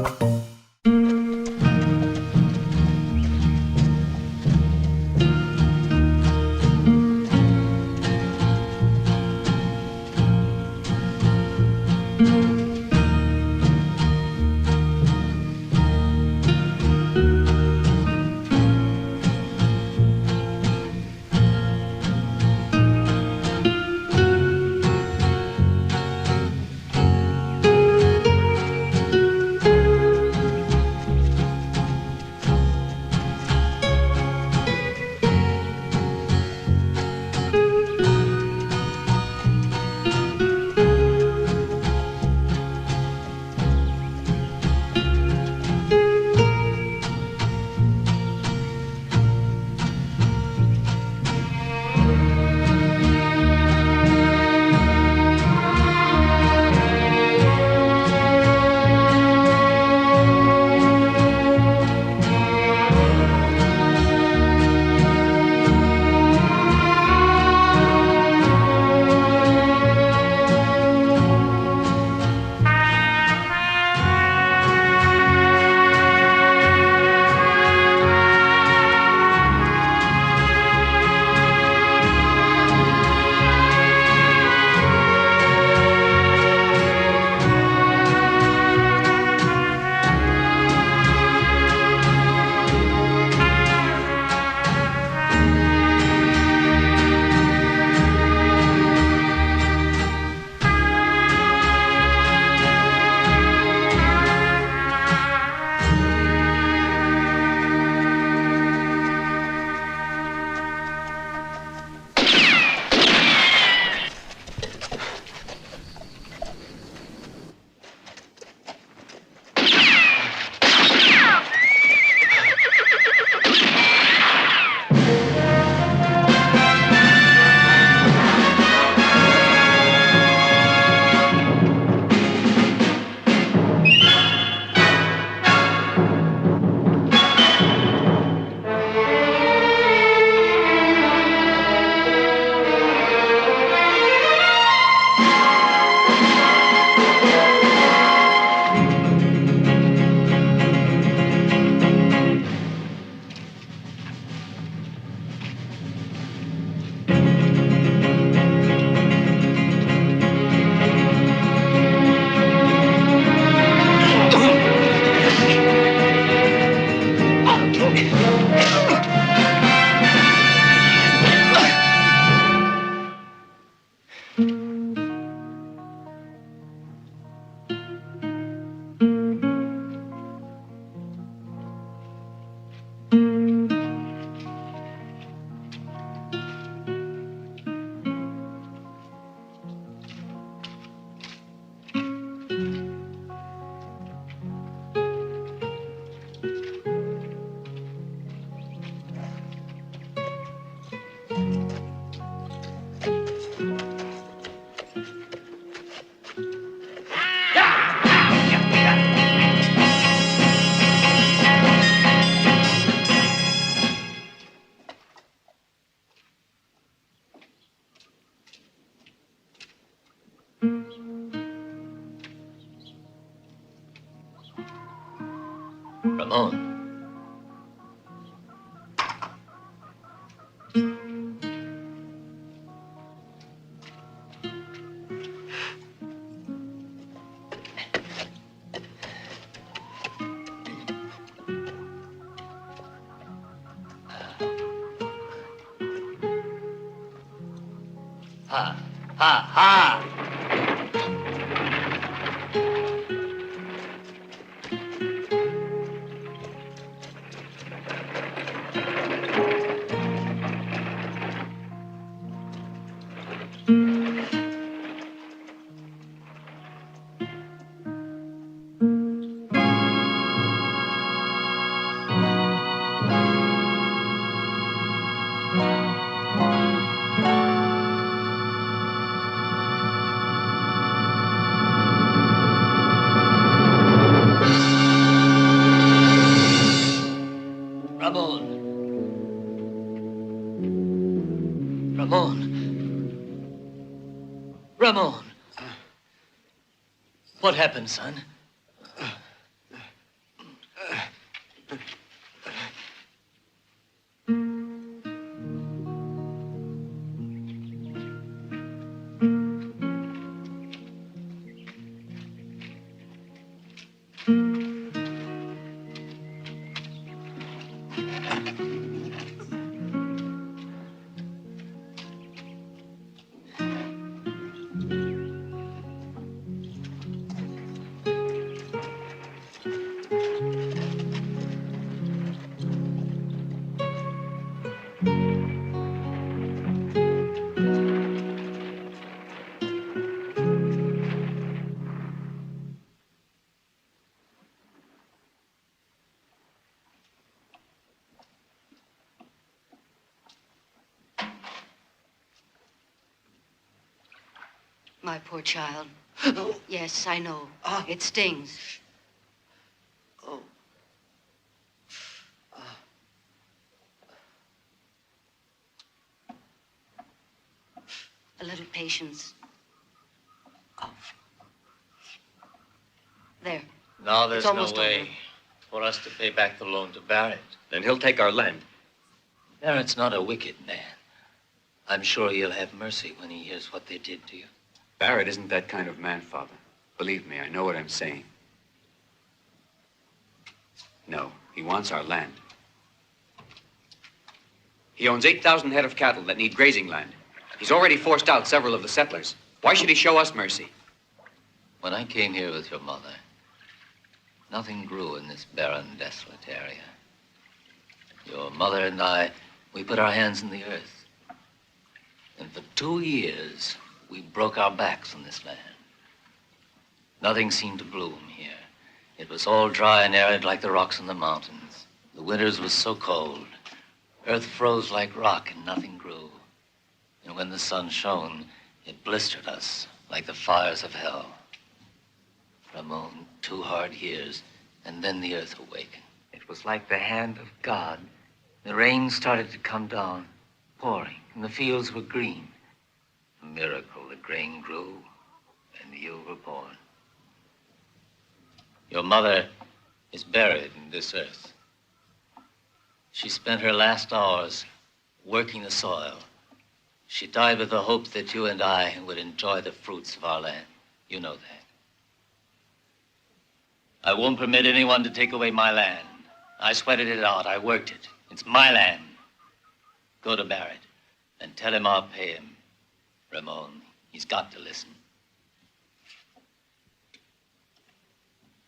Ramon. Ha, ha, ha! Ramon. What happened, son? My poor child. Yes, I know. It stings. Oh. A little patience. There. Now there's It's no almost way over. for us to pay back the loan to Barrett. Then he'll take our land. Barrett's not a wicked man. I'm sure he'll have mercy when he hears what they did to you. Barrett isn't that kind of man, Father. Believe me, I know what I'm saying. No, he wants our land. He owns 8,000 head of cattle that need grazing land. He's already forced out several of the settlers. Why should he show us mercy? When I came here with your mother, nothing grew in this barren, desolate area. Your mother and I, we put our hands in the earth. And for 2 years, we broke our backs on this land. Nothing seemed to bloom here. It was all dry and arid like the rocks in the mountains. The winters were so cold. Earth froze like rock and nothing grew. And when the sun shone, it blistered us like the fires of hell. Ramon, 2 hard years, and then the earth awakened. It was like the hand of God. The rain started to come down, pouring, and the fields were green. A miracle, the grain grew, and you were born. Your mother is buried in this earth. She spent her last hours working the soil. She died with the hope that you and I would enjoy the fruits of our land. You know that. I won't permit anyone to take away my land. I sweated it out. I worked it. It's my land. Go to Barrett and tell him I'll pay him. Ramon, he's got to listen.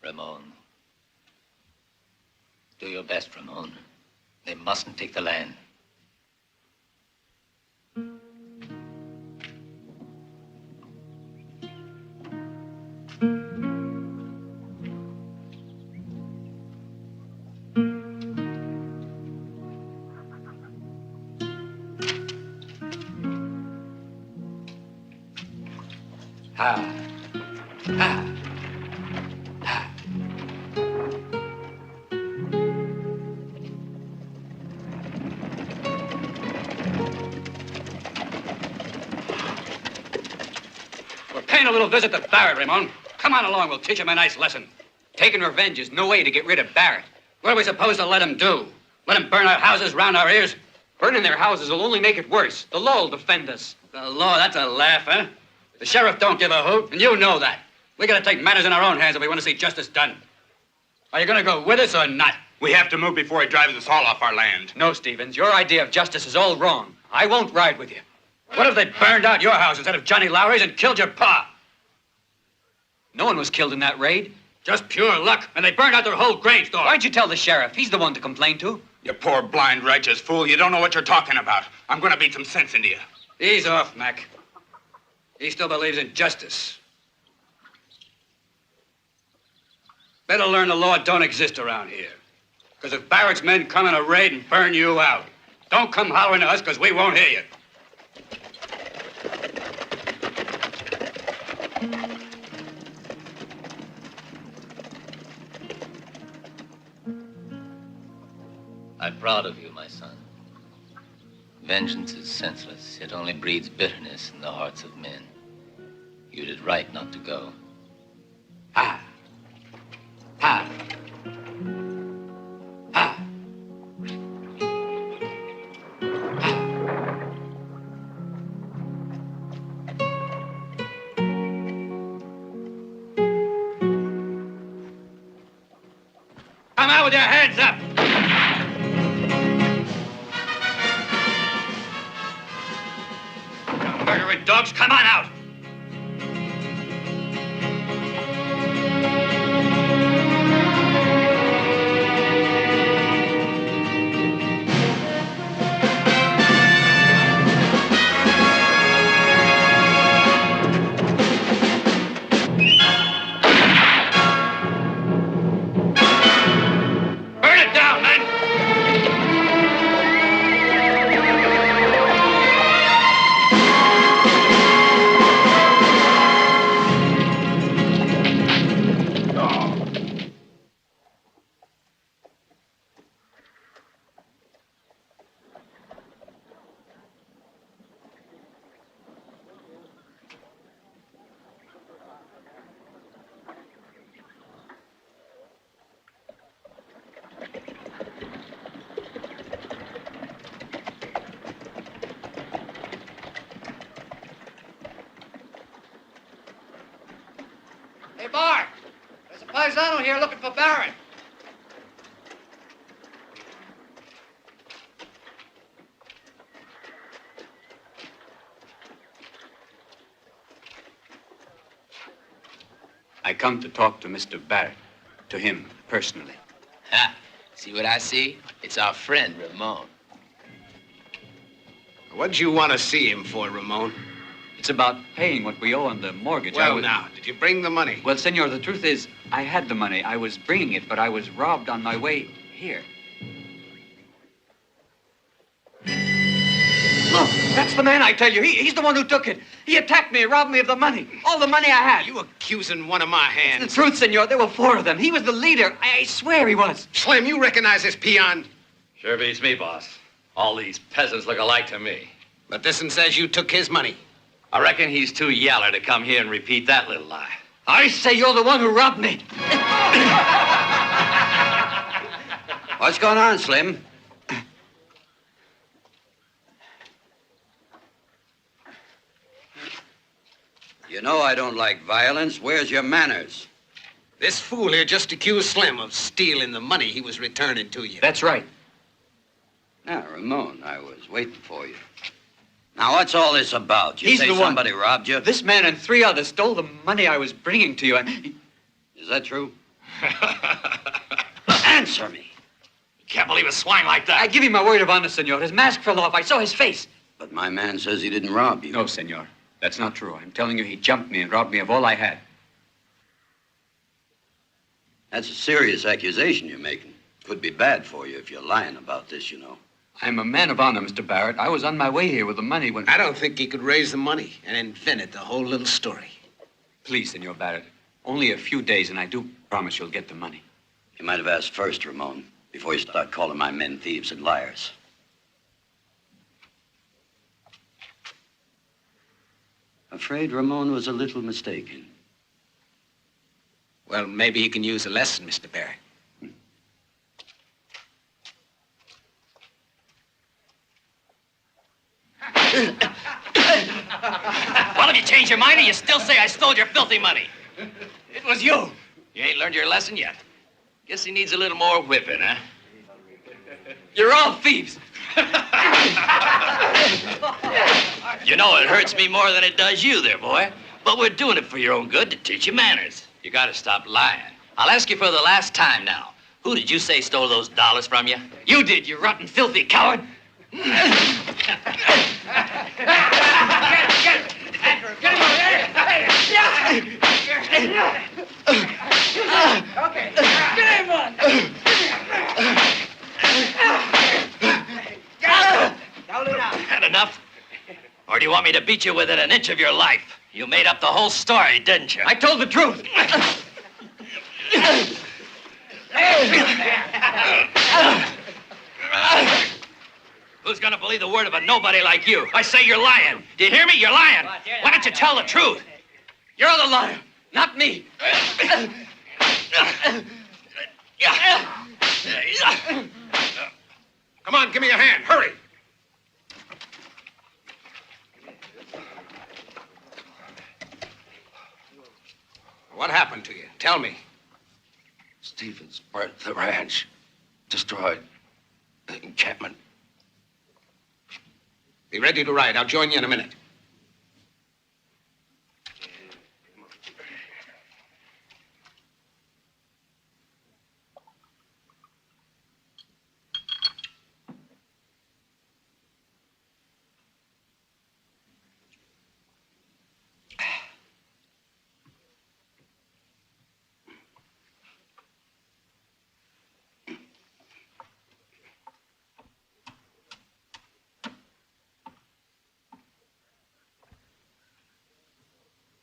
Ramon. Do your best, Ramon. They mustn't take the land. Ha. Ha. Ha. We're paying a little visit to Barrett, Ramon. Come on along, we'll teach him a nice lesson. Taking revenge is no way to get rid of Barrett. What are we supposed to let him do? Let him burn our houses round our ears? Burning their houses will only make it worse. The law will defend us. The law, that's a laugh, huh? The sheriff don't give a hoot, and you know that. We gotta take matters in our own hands if we want to see justice done. Are you gonna go with us or not? We have to move before he drives us all off our land. No, Stevens, your idea of justice is all wrong. I won't ride with you. What if they burned out your house instead of Johnny Lowry's and killed your pa? No one was killed in that raid. Just pure luck, and they burned out their whole grain store. Why'd you tell the sheriff? He's the one to complain to. You poor, blind, righteous fool. You don't know what you're talking about. I'm gonna beat some sense into you. Ease off, Mac. He still believes in justice. Better learn the law don't exist around here. Because if Barrett's men come in a raid and burn you out, don't come hollering to us because we won't hear you. I'm proud of you, my son. Vengeance is senseless. It only breeds bitterness in the hearts of men. You did right not to go. Ha. Ha. Ha. Come out with your hands up! You murdering dogs, come on out! Burn it down, man! Hey, Bart, there's a paisano here looking for Barrett. I come to talk to Mr. Barrett, to him personally. Ha! See what I see? It's our friend, Ramon. What'd you want to see him for, Ramon? It's about paying what we owe on the mortgage. Well, now, did you bring the money? Well, senor, the truth is, I had the money. I was bringing it, but I was robbed on my way here. Look, that's the man, I tell you. He's the one who took it. He attacked me, robbed me of the money. All the money I had. You accusing one of my hands? It's the truth, senor. There were 4 of them. He was the leader. I swear he was. Slim, you recognize this peon? Sure beats me, boss. All these peasants look alike to me. But this one says you took his money. I reckon he's too yaller to come here and repeat that little lie. I say you're the one who robbed me. What's going on, Slim? You know I don't like violence. Where's your manners? This fool here just accused Slim of stealing the money he was returning to you. That's right. Now, Ramon, I was waiting for you. Now, what's all this about? You He's say the one. somebody robbed you? This man and 3 others stole the money I was bringing to you, and Is that true? Answer me. Can't believe a swine like that. I give you my word of honor, senor. His mask fell off. I saw his face. But my man says he didn't rob you. No, senor. That's not true. I'm telling you, he jumped me and robbed me of all I had. That's a serious accusation you're making. Could be bad for you if you're lying about this, you know. I'm a man of honor, Mr. Barrett. I was on my way here with the money when... I don't think he could raise the money and invented the whole little story. Please, Senor Barrett. Only a few days, and I do promise you'll get the money. You might have asked first, Ramon, before you start calling my men thieves and liars. Afraid Ramon was a little mistaken. Well, maybe he can use a lesson, Mr. Barrett. Well, if you change your mind, or you still say I stole your filthy money. It was you. You ain't learned your lesson yet. Guess he needs a little more whipping, huh? You're all thieves. You know, it hurts me more than it does you there, boy. But we're doing it for your own good, to teach you manners. You gotta stop lying. I'll ask you for the last time now. Who did you say stole those dollars from you? You did, you rotten, filthy coward. Get him! Get him over there! Okay, get him on! Had enough? Or do you want me to beat you within an inch of your life? You made up the whole story, didn't you? I told the truth. Who's gonna believe the word of a nobody like you? I say you're lying. Do you hear me? You're lying. Why don't you tell the truth? You're the liar, not me. Come on, give me a hand. Hurry. What happened to you? Tell me. Stevens burnt the ranch, destroyed the encampment. Be ready to ride. I'll join you in a minute.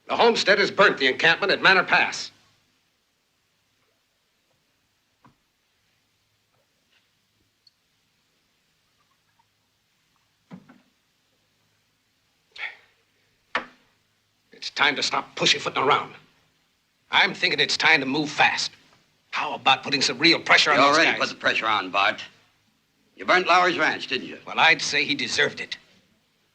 The homesteaders burnt the encampment at Manor Pass. It's time to stop pussyfooting around. I'm thinking it's time to move fast. How about putting some real pressure on You those already guys? put the pressure on, Bart. You burnt Lowry's ranch, didn't you? Well, I'd say he deserved it.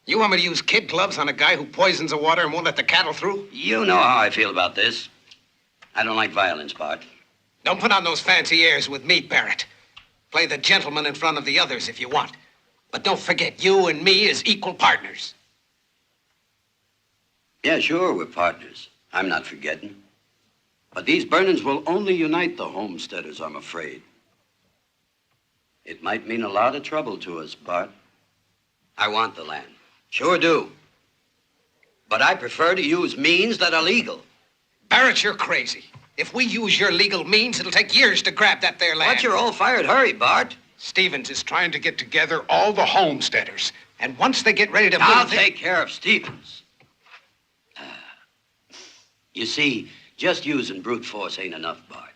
You want me to use kid gloves on a guy who poisons the water and won't let the cattle through? You know how I feel about this. I don't like violence, Bart. Don't put on those fancy airs with me, Barrett. Play the gentleman in front of the others if you want. But don't forget, you and me is equal partners. Yeah, sure, we're partners. I'm not forgetting. But these burnings will only unite the homesteaders, I'm afraid. It might mean a lot of trouble to us, Bart. I want the land. Sure do. But I prefer to use means that are legal. Barrett, you're crazy. If we use your legal means, it'll take years to grab that there land. What's your all-fired hurry, Bart? Stevens is trying to get together all the homesteaders. And once they get ready to move... I'll take care of Stevens. You see, just using brute force ain't enough, Bart.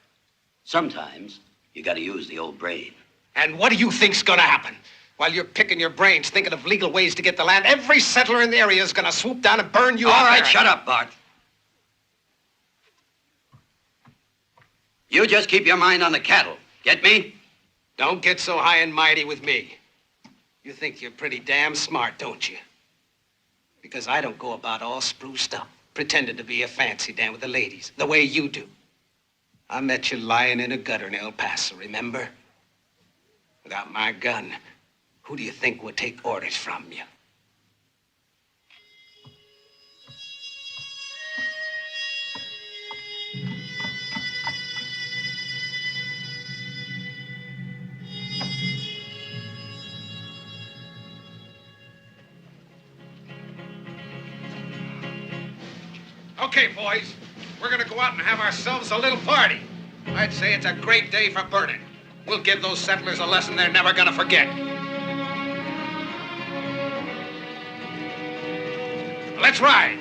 Sometimes you gotta use the old brain. And what do you think's gonna happen? While you're picking your brains, thinking of legal ways to get the land, every settler in the area is gonna swoop down and burn you All out. right, shut up, Bart. You just keep your mind on the cattle. Get me? Don't get so high and mighty with me. You think you're pretty damn smart, don't you? Because I don't go about all spruced up, pretending to be a fancy dan with the ladies, the way you do. I met you lying in a gutter in El Paso, remember? Without my gun, who do you think would take orders from you? Okay, boys, we're gonna go out and have ourselves a little party. I'd say it's a great day for burning. We'll give those settlers a lesson they're never gonna forget. Let's ride.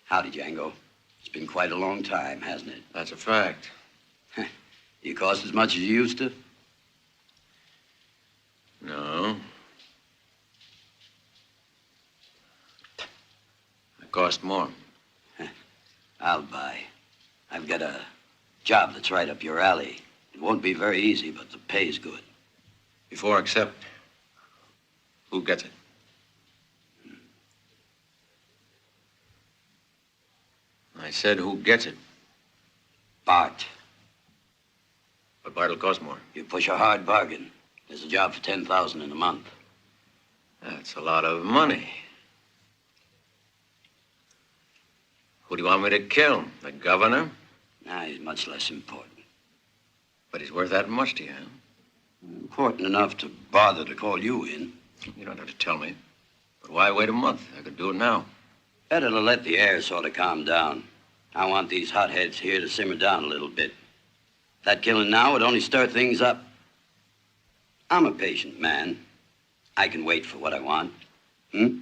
Howdy, Django. It's been quite a long time, hasn't it? That's a fact. You cost as much as you used to? No. It cost more. I'll buy. I've got a job that's right up your alley. It won't be very easy, but the pay's good. Before I accept, who gets it? I said who gets it. Bart. But Bart'll cost more. You push a hard bargain. There's a job for $10,000 in a month. That's a lot of money. Who do you want me to kill? The governor? Nah, he's much less important. But he's worth that much to you, huh? Important enough to bother to call you in. You don't have to tell me. But why wait a month? I could do it now. Better to let the air sort of calm down. I want these hotheads here to simmer down a little bit. That killing now would only stir things up. I'm a patient man. I can wait for what I want. Hmm?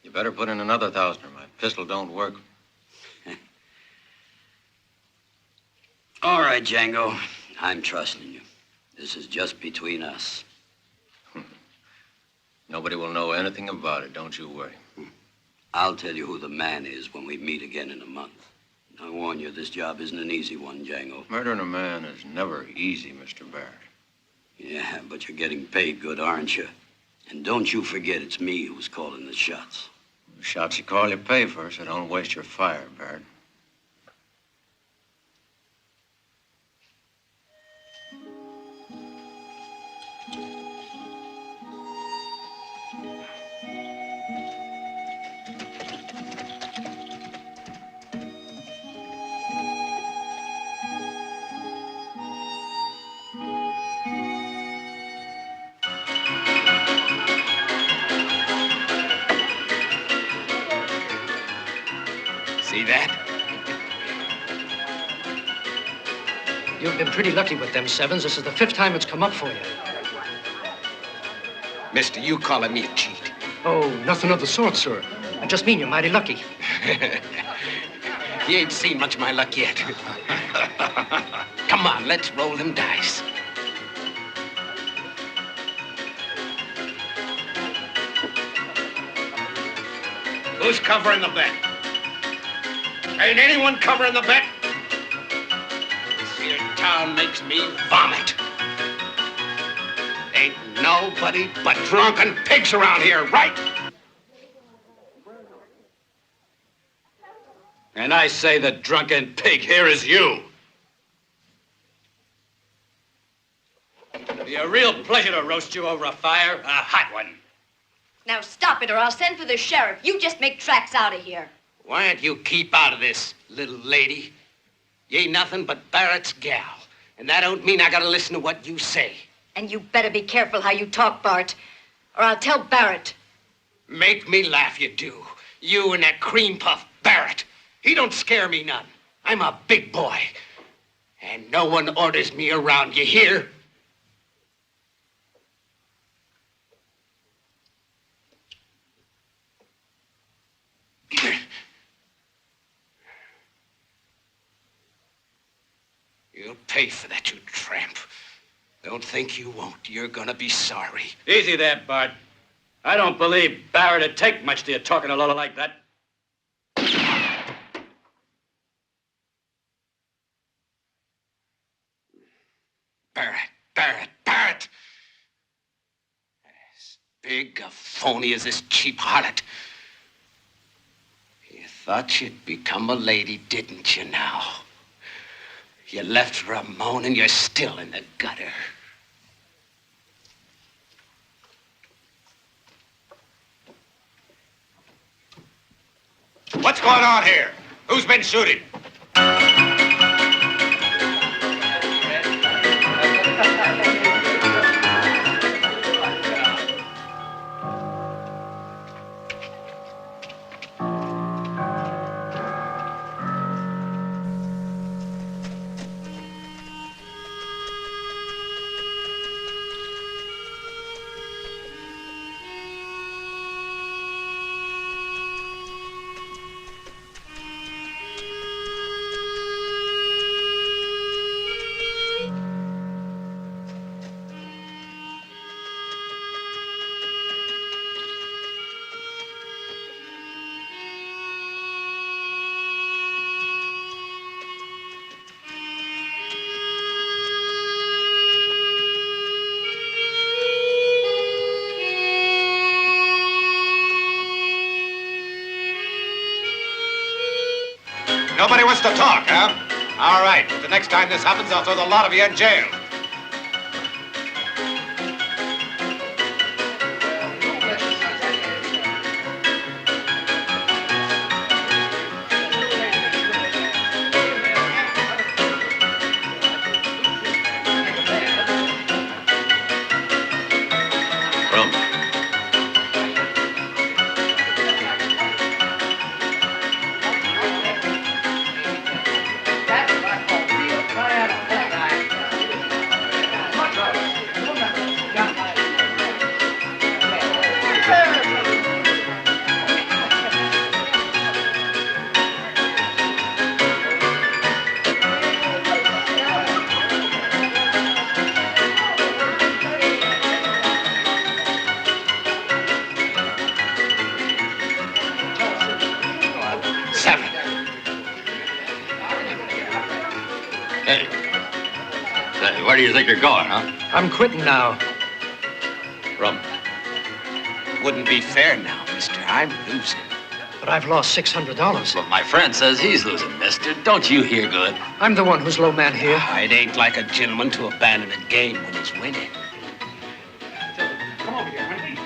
You better put in another 1,000 or my pistol don't work. All right, Django. I'm trusting you. This is just between us. Nobody will know anything about it, don't you worry. I'll tell you who the man is when we meet again in a month. I warn you, this job isn't an easy one, Django. Murdering a man is never easy, Mr. Barrett. Yeah, but you're getting paid good, aren't you? And don't you forget it's me who's calling the shots. The shots you call, you pay for, so don't waste your fire, Barrett. See that? You've been pretty lucky with them sevens. This is the 5th time it's come up for you. Mister, you calling me a cheat? Oh, nothing of the sort, sir. I just mean you're mighty lucky. You ain't seen much of my luck yet. Come on, let's roll them dice. Who's covering the bet? Ain't anyone covering the bet? This here town makes me vomit. Ain't nobody but drunken pigs around here, right? And I say the drunken pig here is you. It'd be a real pleasure to roast you over a fire, a hot one. Now stop it or I'll send for the sheriff. You just make tracks out of here. Why don't you keep out of this, little lady? You ain't nothing but Barrett's gal. And that don't mean I gotta listen to what you say. And you better be careful how you talk, Bart, or I'll tell Barrett. Make me laugh, you do. You and that cream puff Barrett. He don't scare me none. I'm a big boy. And no one orders me around, you hear? You'll pay for that, you tramp. Don't think you won't. You're gonna be sorry. Easy there, Bart. I don't believe Barrett would take much to you talking a lot like that. Barrett. As big a phony as this cheap harlot. You thought you'd become a lady, didn't you now? You left Ramon and you're still in the gutter. What's going on here? Who's been shooting? Nobody wants to talk, huh? All right. The next time this happens, I'll throw the lot of you in jail. Where do you think you're going, huh? I'm quitting now. Rum. Wouldn't be fair now, mister. I'm losing. But I've lost $600. But my friend says he's losing, mister. Don't you hear good? I'm the one who's low man here. It ain't like a gentleman to abandon a game when he's winning. Come over here, honey.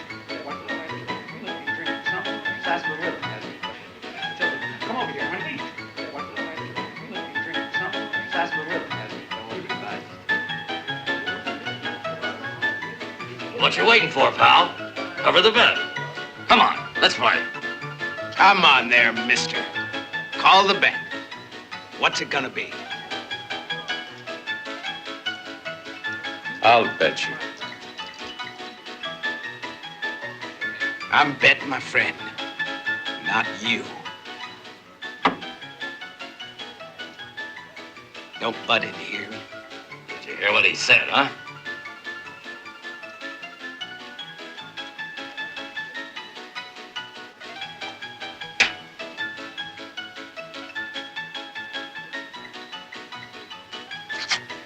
Come over here, honey. What you waiting for, pal? Cover the bet. Come on, let's play. Come on there, mister. Call the bet. What's it gonna be? I'll bet you. I'm betting my friend, not you. Don't butt in here. Did you hear what he said, huh?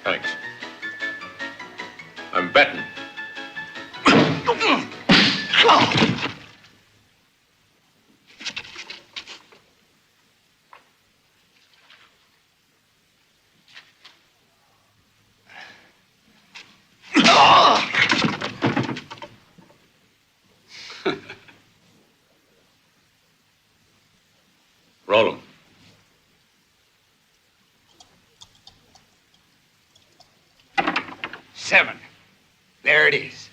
Thanks. I'm betting. Roll 'em. Seven. There it is.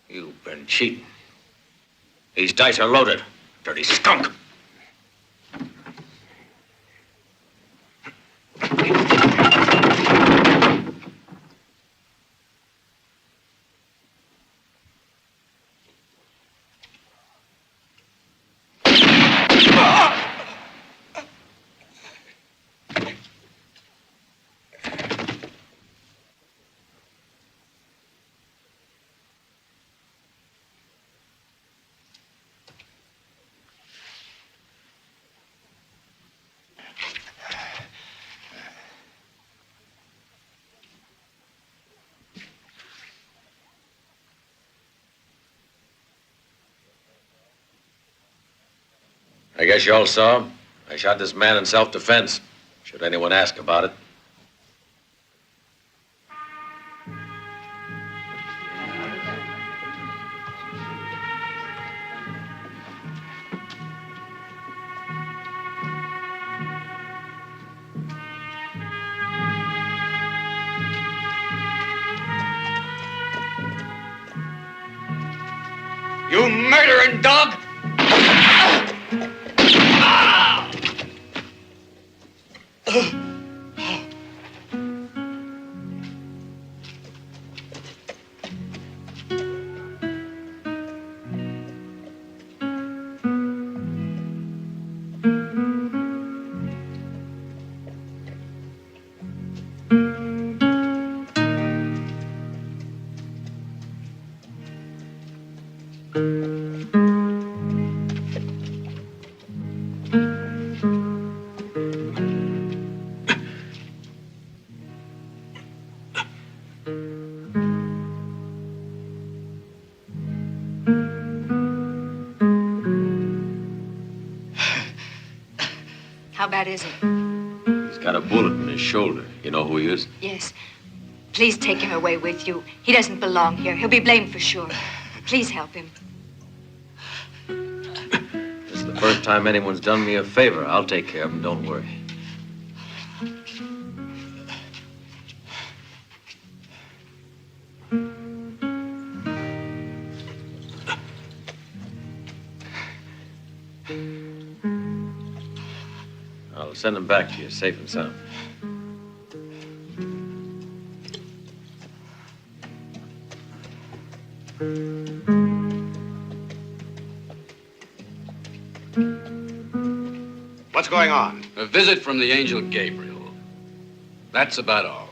You've been cheating. These dice are loaded. Dirty skunk. I guess you all saw. I shot this man in self-defense. Should anyone ask about it. You murdering dog! How bad is it? He's got a bullet in his shoulder. You know who he is? Yes. Please take him away with you. He doesn't belong here. He'll be blamed for sure. Please help him. This is the first time anyone's done me a favor. I'll take care of him, don't worry. I'll send him back to you, safe and sound. What's going on? A visit from the angel Gabriel. That's about all.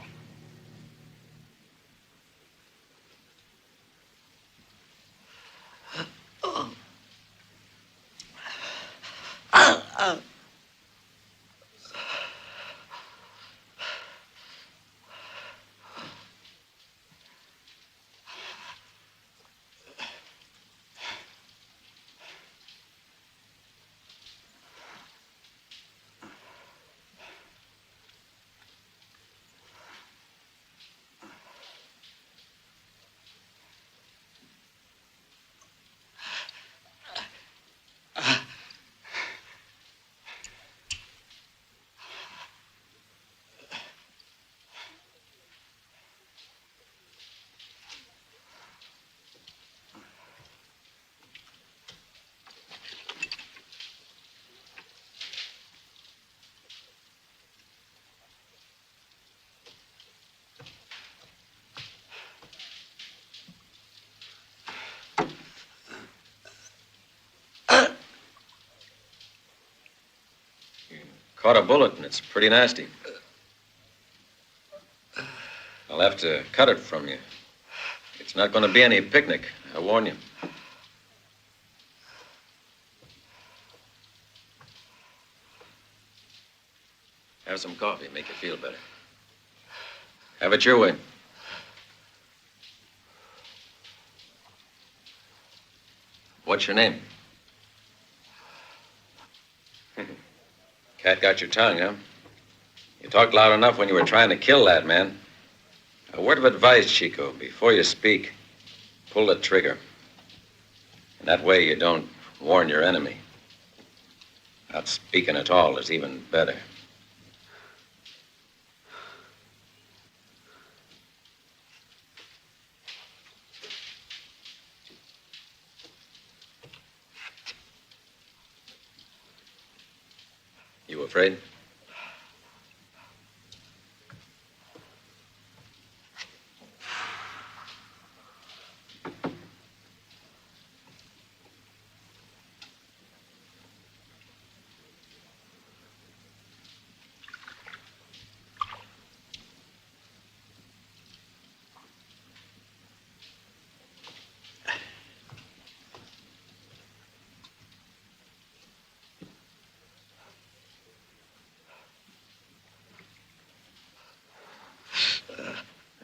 Caught a bullet, and it's pretty nasty. I'll have to cut it from you. It's not going to be any picnic, I warn you. Have some coffee, make you feel better. Have it your way. What's your name? Cat got your tongue, huh? You talked loud enough when you were trying to kill that man. A word of advice, Chico. Before you speak, pull the trigger. And that way you don't warn your enemy. Not speaking at all is even better. You afraid?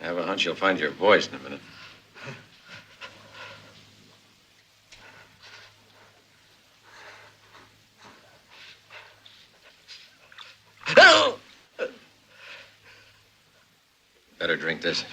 I have a hunch you'll find your voice in a minute. Better drink this.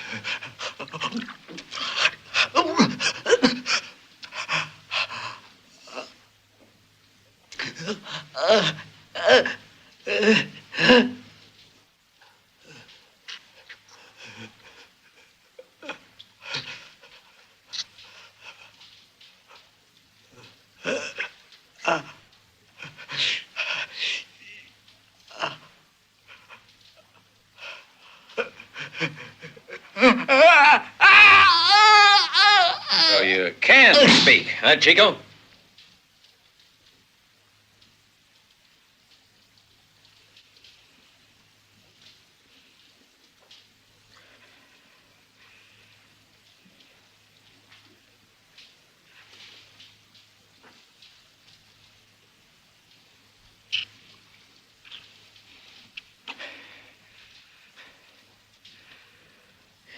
So you can speak, huh, Chico?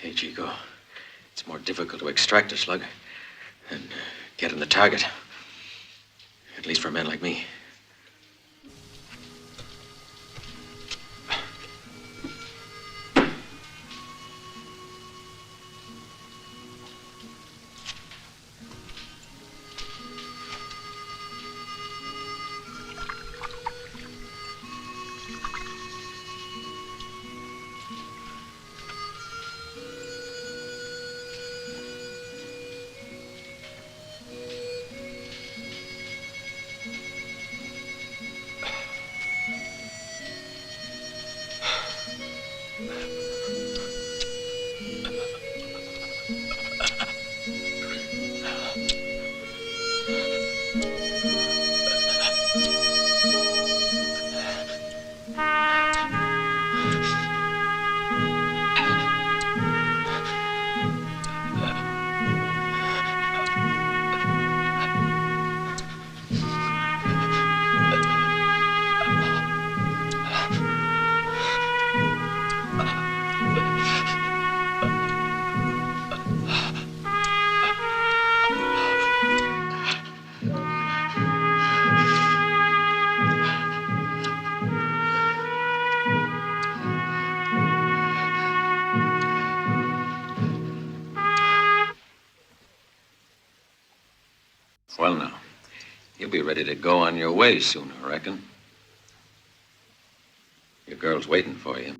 Hey, Chico. It's more difficult to extract a slug than get in the target. At least for men like me. ready to go on your way soon, I reckon. Your girl's waiting for you.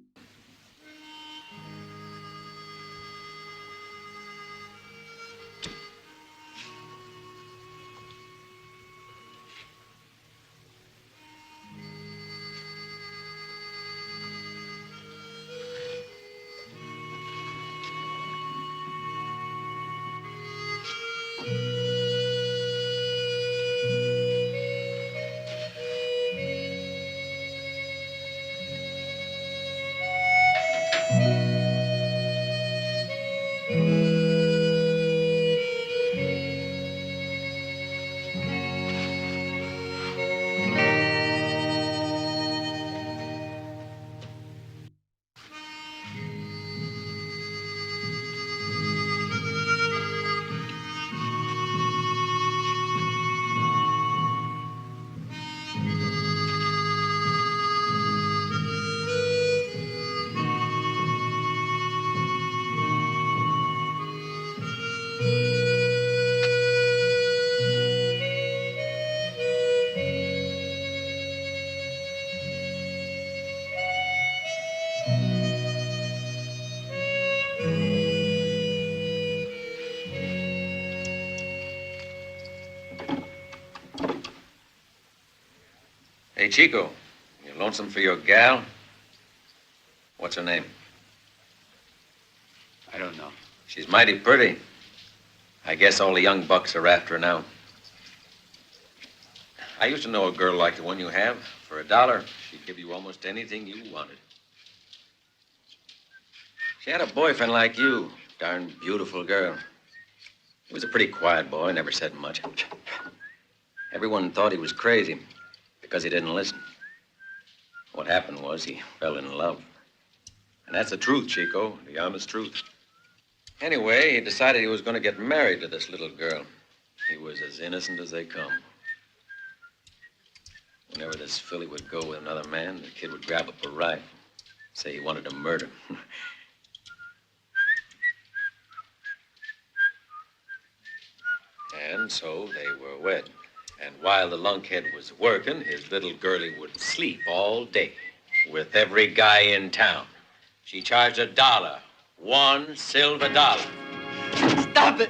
Hey, Chico, you lonesome for your gal? What's her name? I don't know. She's mighty pretty. I guess all the young bucks are after her now. I used to know a girl like the one you have. For $1, she'd give you almost anything you wanted. She had a boyfriend like you. Darn beautiful girl. He was a pretty quiet boy, never said much. Everyone thought he was crazy because he didn't listen. What happened was he fell in love. And that's the truth, Chico, the honest truth. Anyway, he decided he was going to get married to this little girl. He was as innocent as they come. Whenever this filly would go with another man, the kid would grab up a rifle, say he wanted to murder him. And so they were wed. And while the lunkhead was working, his little girlie would sleep all day with every guy in town. She charged $1, $1 silver. Stop it!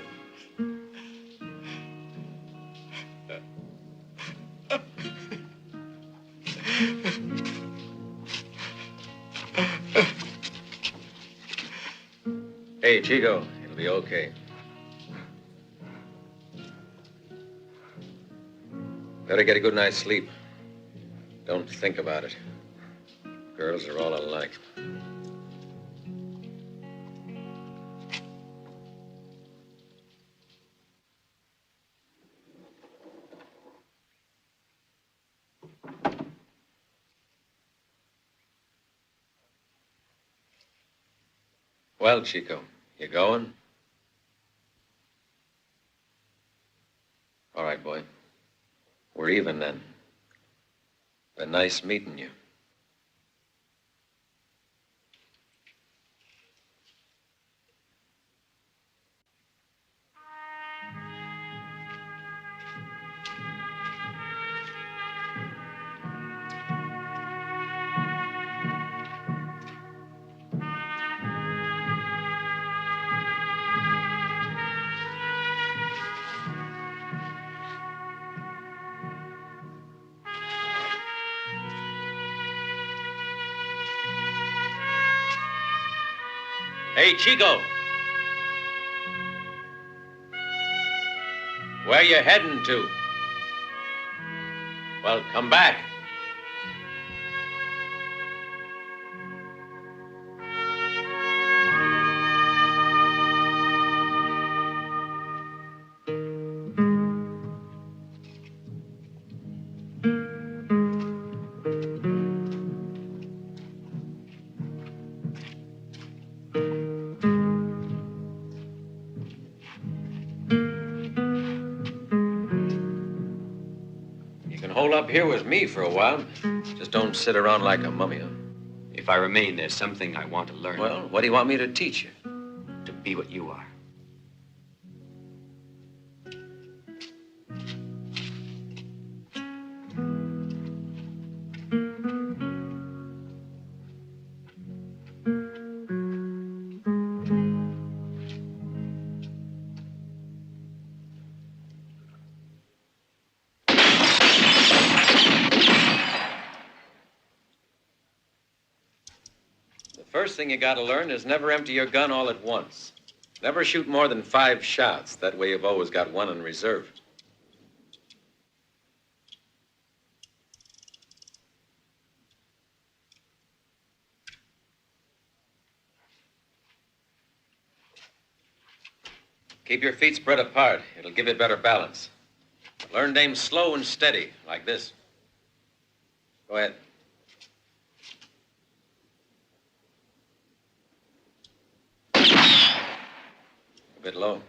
Hey, Chico, it'll be okay. Better get a good night's sleep. Don't think about it. Girls are all alike. Well, Chico, you going? All right, boy. We're even then. Been nice meeting you. Hey, Chico. Where you heading to? Well, come back. Hold up here with me for a while. Just don't sit around like a mummy. If I remain, there's something I want to learn. Well, what do you want me to teach you? To be what you are. First thing you gotta learn is never empty your gun all at once. Never shoot more than 5 shots. That way you've always got one in reserve. Keep your feet spread apart. It'll give you better balance. Learn to aim slow and steady, like this. Go ahead. A bit low.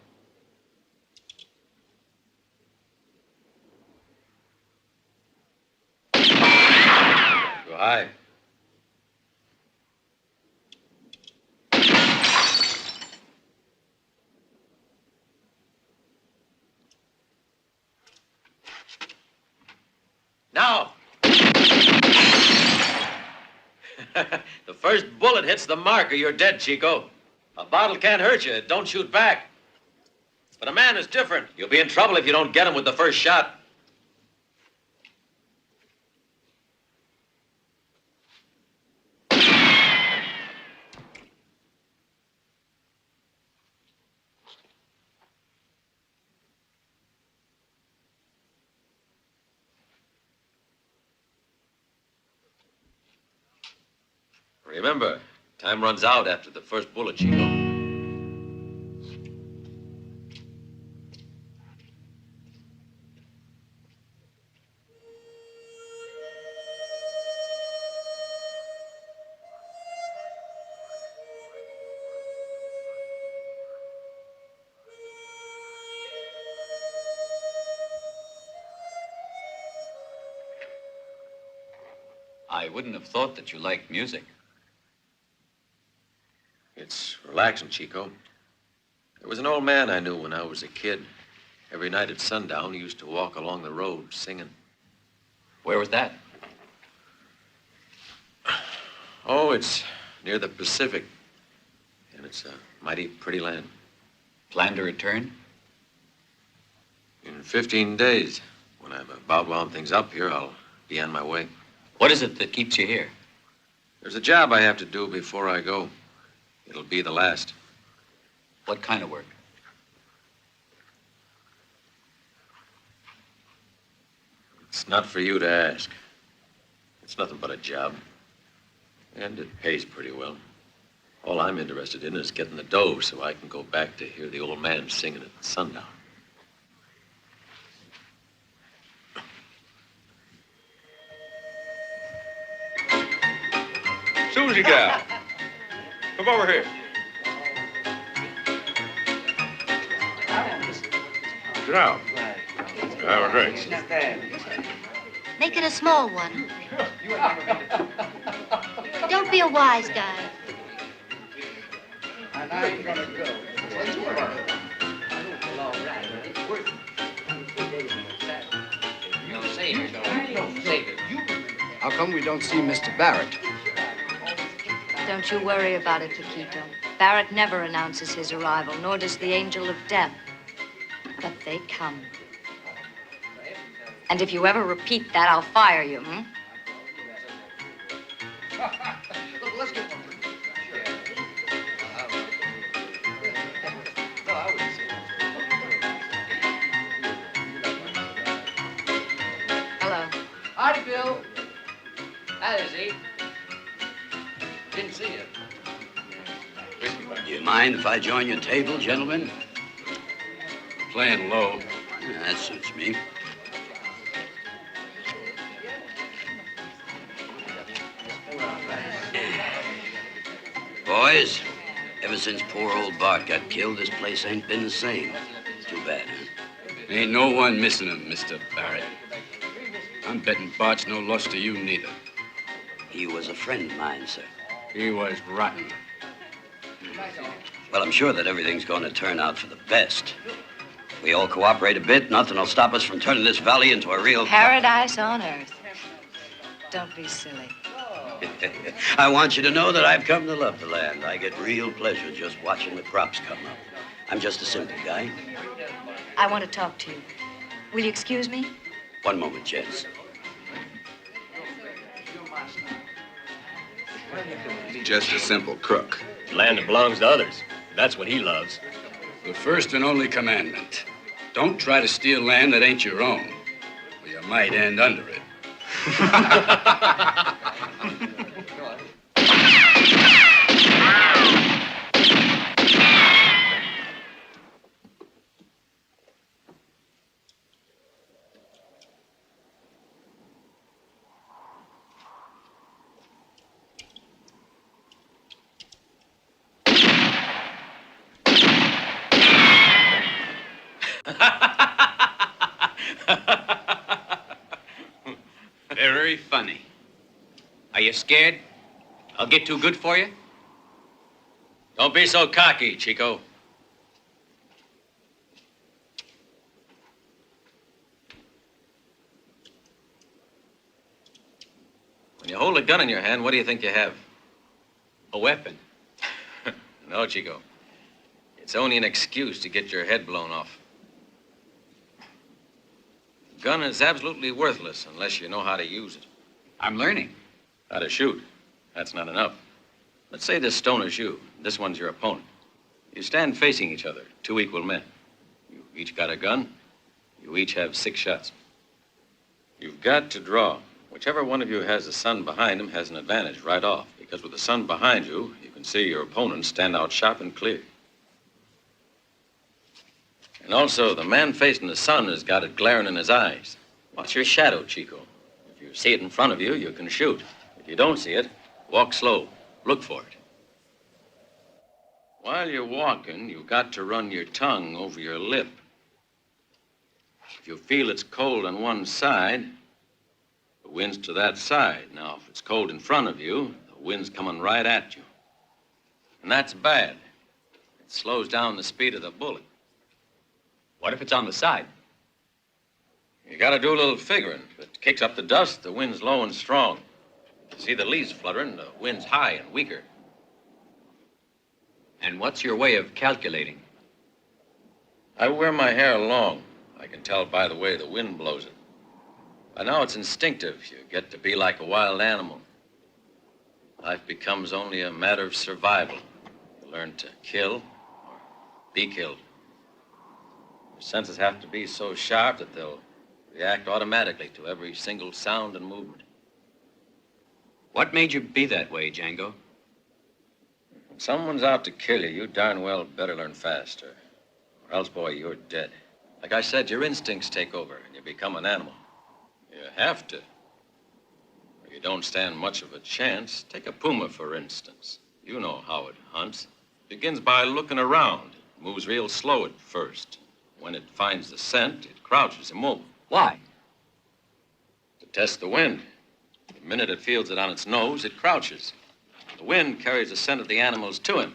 Go high. Now! The first bullet hits the mark or you're dead, Chico. A bottle can't hurt you. Don't shoot back. But a man is different. You'll be in trouble if you don't get him with the first shot. Remember, time runs out after the first bullet, Chico. I wouldn't have thought that you liked music. It's relaxing, Chico. There was an old man I knew when I was a kid. Every night at sundown, he used to walk along the road singing. Where was that? Oh, it's near the Pacific. And it's a mighty pretty land. Plan to return? In 15 days. When I've about wound things up here, I'll be on my way. What is it that keeps you here? There's a job I have to do before I go. It'll be the last. What kind of work? It's not for you to ask. It's nothing but a job. And it pays pretty well. All I'm interested in is getting the dough so I can go back to hear the old man singing at sundown. Susie gal, come over here. Sit down. Have a drink. Make it a small one. Don't be a wise guy. And I ain't gonna go. How come we don't see Mr. Barrett? Don't you worry about it, Paquito. Barrett never announces his arrival, nor does the angel of death. But they come. And if you ever repeat that, I'll fire you, hmm? Look, let's get one. Hello. Howdy, Bill. That is he. Didn't see you. Do you mind if I join your table, gentlemen? Playing low. Yeah, that suits me. Boys, ever since poor old Bart got killed, this place ain't been the same. Too bad, huh? Ain't no one missing him, Mr. Barrett. I'm betting Bart's no loss to you neither. He was a friend of mine, sir. He was rotten. Well, I'm sure that everything's going to turn out for the best. If we all cooperate a bit, nothing will stop us from turning this valley into a real... Paradise on earth. Don't be silly. I want you to know that I've come to love the land. I get real pleasure just watching the crops come up. I'm just a simple guy. I want to talk to you. Will you excuse me? One moment, gents. Just a simple crook. Land that belongs to others. That's what he loves. The first and only commandment. Don't try to steal land that ain't your own, or you might end under it. Very funny. Are you scared? I'll get too good for you? Don't be so cocky, Chico. When you hold a gun in your hand, what do you think you have? A weapon. No, Chico. It's only an excuse to get your head blown off. A gun is absolutely worthless unless you know how to use it. I'm learning. How to shoot. That's not enough. Let's say this stoner's you. This one's your opponent. You stand facing each other, two equal men. You each got a gun. You each have 6 shots. You've got to draw. Whichever one of you has the sun behind him has an advantage right off, because with the sun behind you, you can see your opponent stand out sharp and clear. And also, the man facing the sun has got it glaring in his eyes. Watch your shadow, Chico. If you see it in front of you, you can shoot. If you don't see it, walk slow. Look for it. While you're walking, you've got to run your tongue over your lip. If you feel it's cold on one side, the wind's to that side. Now, if it's cold in front of you, the wind's coming right at you. And that's bad. It slows down the speed of the bullet. What if it's on the side? You gotta do a little figuring. If it kicks up the dust, the wind's low and strong. You see the leaves fluttering, the wind's high and weaker. And what's your way of calculating? I wear my hair long. I can tell by the way the wind blows it. By now it's instinctive. You get to be like a wild animal. Life becomes only a matter of survival. You learn to kill or be killed. Your senses have to be so sharp that they'll react automatically to every single sound and movement. What made you be that way, Django? When someone's out to kill you, you darn well better learn faster. Or else, boy, you're dead. Like I said, your instincts take over and you become an animal. You have to. Or you don't stand much of a chance. Take a puma, for instance. You know how it hunts. It begins by looking around. It moves real slow at first. When it finds the scent, it crouches immobile. Why? To test the wind. The minute it feels it on its nose, it crouches. The wind carries the scent of the animals to him.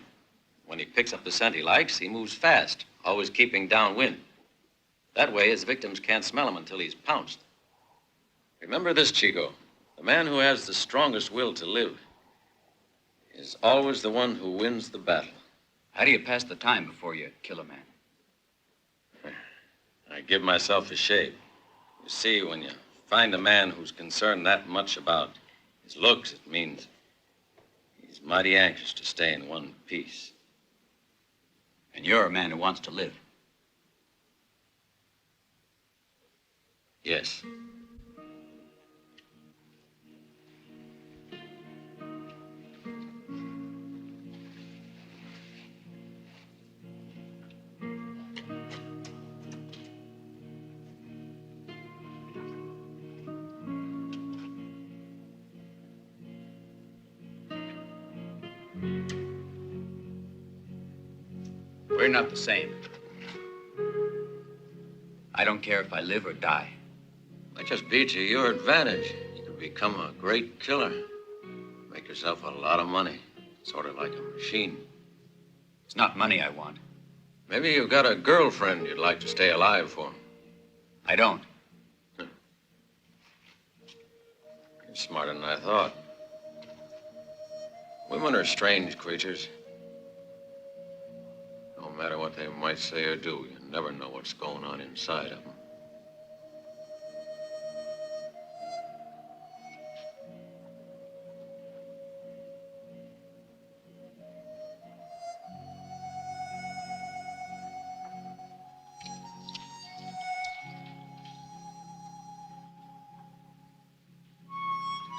When he picks up the scent he likes, he moves fast, always keeping downwind. That way, his victims can't smell him until he's pounced. Remember this, Chico. The man who has the strongest will to live is always the one who wins the battle. How do you pass the time before you kill a man? I give myself a shave. You see, when you find a man who's concerned that much about his looks, it means he's mighty anxious to stay in one piece. And you're a man who wants to live. Yes. We're not the same. I don't care if I live or die. I just beat you your advantage. You can become a great killer. Make yourself a lot of money. Sort of like a machine. It's not money I want. Maybe you've got a girlfriend you'd like to stay alive for. I don't. You're smarter than I thought. Women are strange creatures. No matter what they might say or do, you never know what's going on inside of them.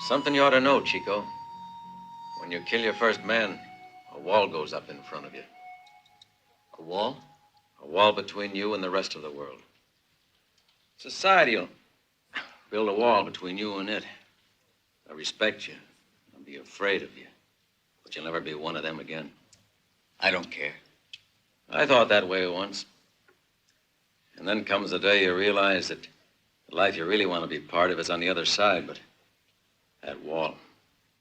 Something you ought to know, Chico. When you kill your first man, a wall goes up in front of you. A wall? A wall between you and the rest of the world. Society will build a wall between you and it. They'll respect you. They'll be afraid of you. But you'll never be one of them again. I don't care. I thought that way once. And then comes the day you realize that the life you really want to be part of is on the other side, but that wall.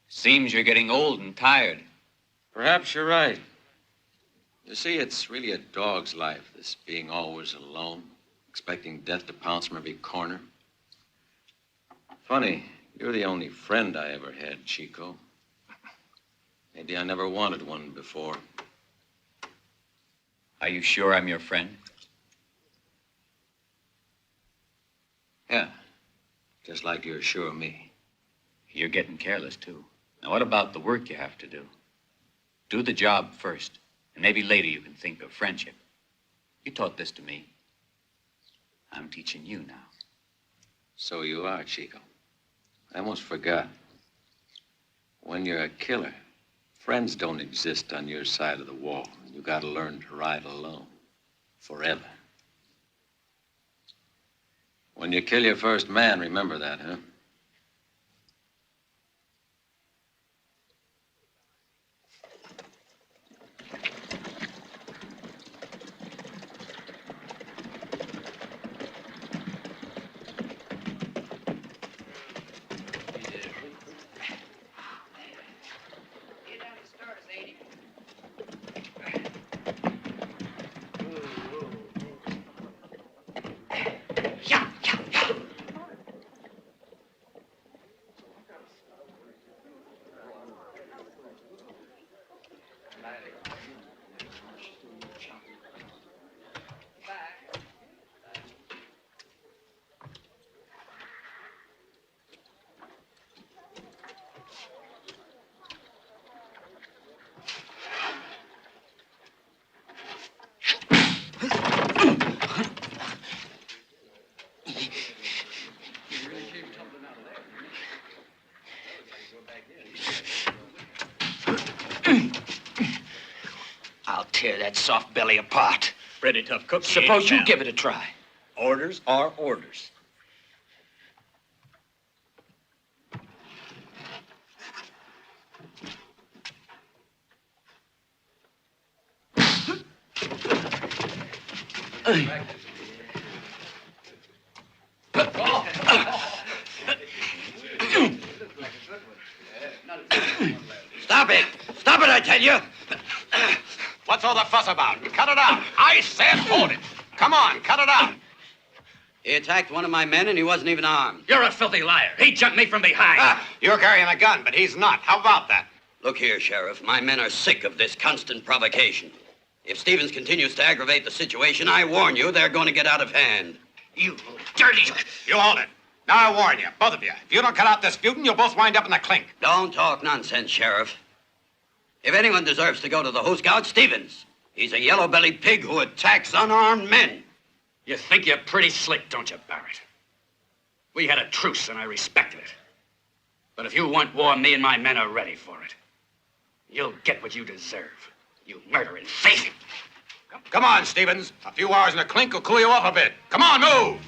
Seems you're getting old and tired. Perhaps you're right. You see, it's really a dog's life, this being always alone, expecting death to pounce from every corner. Funny, you're the only friend I ever had, Chico. Maybe I never wanted one before. Are you sure I'm your friend? Yeah, just like you're sure of me. You're getting careless, too. Now, what about the work you have to do? Do the job first, and maybe later you can think of friendship. You taught this to me. I'm teaching you now. So you are, Chico. I almost forgot. When you're a killer, friends don't exist on your side of the wall. You gotta learn to ride alone. Forever. When you kill your first man, remember that, huh? I'll tear that soft belly apart. Pretty tough cookie. Suppose you give it a try. Orders are orders. Stop it! Stop it, I tell you! What's all the fuss about? Cut it out. I said hold it. Come on, cut it out. He attacked one of my men and he wasn't even armed. You're a filthy liar. He jumped me from behind. You're carrying a gun, but he's not. How about that? Look here, Sheriff. My men are sick of this constant provocation. If Stevens continues to aggravate the situation, I warn you, they're going to get out of hand. You dirty... You hold it. Now I warn you, both of you. If you don't cut out this feuding, you'll both wind up in the clink. Don't talk nonsense, Sheriff. If anyone deserves to go to the Hooskout, it's Stevens. He's a yellow-bellied pig who attacks unarmed men. You think you're pretty slick, don't you, Barrett? We had a truce, and I respected it. But if you want war, me and my men are ready for it. You'll get what you deserve, you murdering thief. Come on, Stevens. A few hours in the clink will cool you off a bit. Come on, move!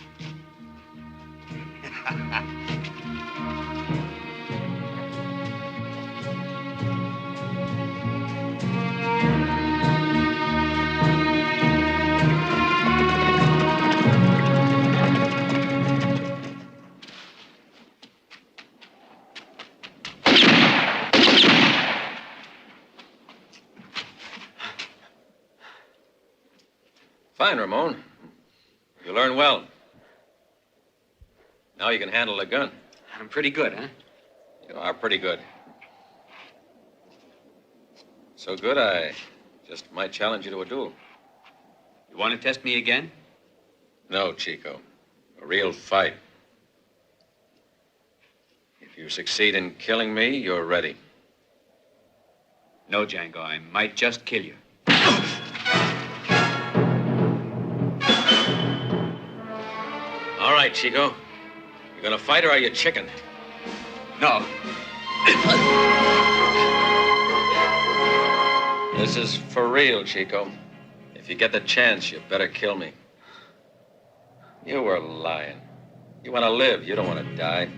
Fine, Ramon. You learn well. Now you can handle a gun. I'm pretty good, huh? You are pretty good. So good, I just might challenge you to a duel. You want to test me again? No, Chico. A real fight. If you succeed in killing me, you're ready. No, Django, I might just kill you. All right, Chico. You gonna fight or are you chicken? No. This is for real, Chico. If you get the chance, you better kill me. You were lying. You want to live. You don't want to die.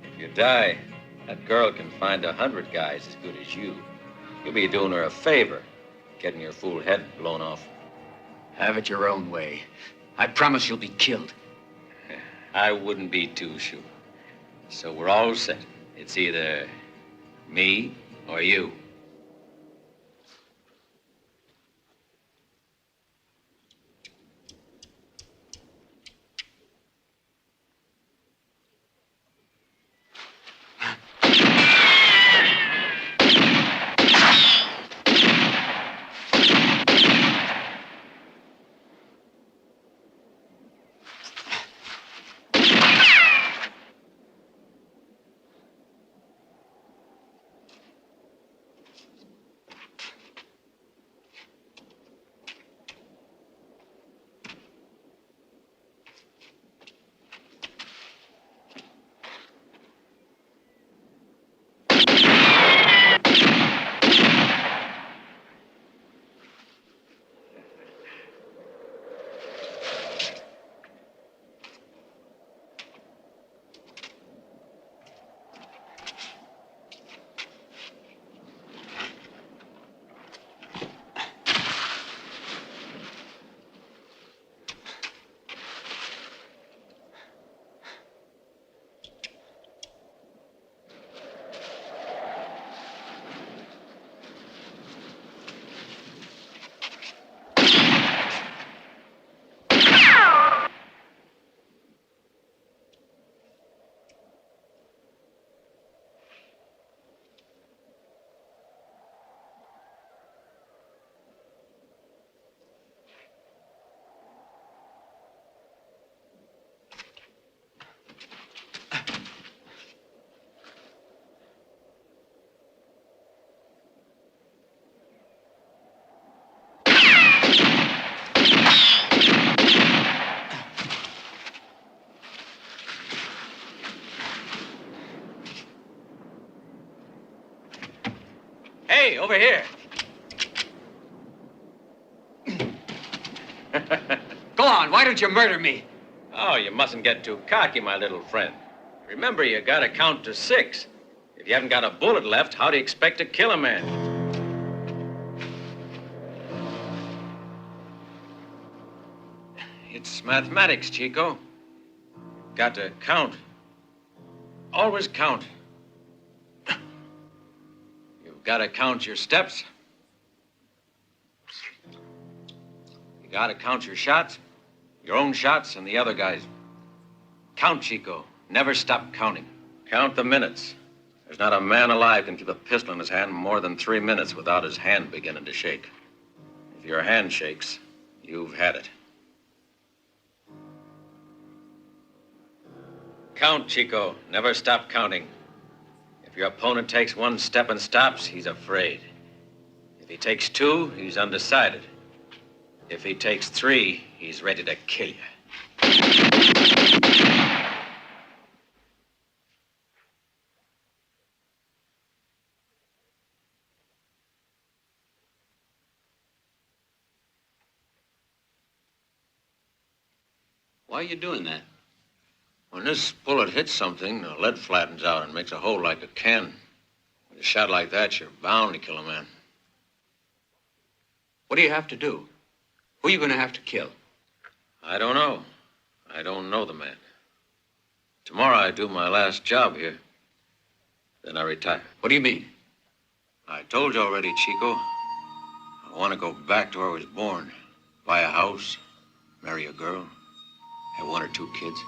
If you die, that girl can find 100 guys as good as you. You'll be doing her a favor, getting your fool head blown off. Have it your own way. I promise you'll be killed. I wouldn't be too sure. So we're all set. It's either me or you. Hey, over here. Go on, why don't you murder me? Oh, you mustn't get too cocky, my little friend. Remember, you gotta count to 6. If you haven't got a bullet left, how do you expect to kill a man? It's mathematics, Chico. Got to count. Always count. You've got to count your steps. You got to count your shots, your own shots and the other guys. Count, Chico. Never stop counting. Count the minutes. There's not a man alive can keep a pistol in his hand more than 3 minutes without his hand beginning to shake. If your hand shakes, you've had it. Count, Chico. Never stop counting. If your opponent takes 1 step and stops, he's afraid. If he takes 2, he's undecided. If he takes 3, he's ready to kill you. Why are you doing that? When this bullet hits something, the lead flattens out and makes a hole like a can. With a shot like that, you're bound to kill a man. What do you have to do? Who are you going to have to kill? I don't know. I don't know the man. Tomorrow I do my last job here. Then I retire. What do you mean? I told you already, Chico. I want to go back to where I was born. Buy a house, marry a girl, have 1 or 2 kids.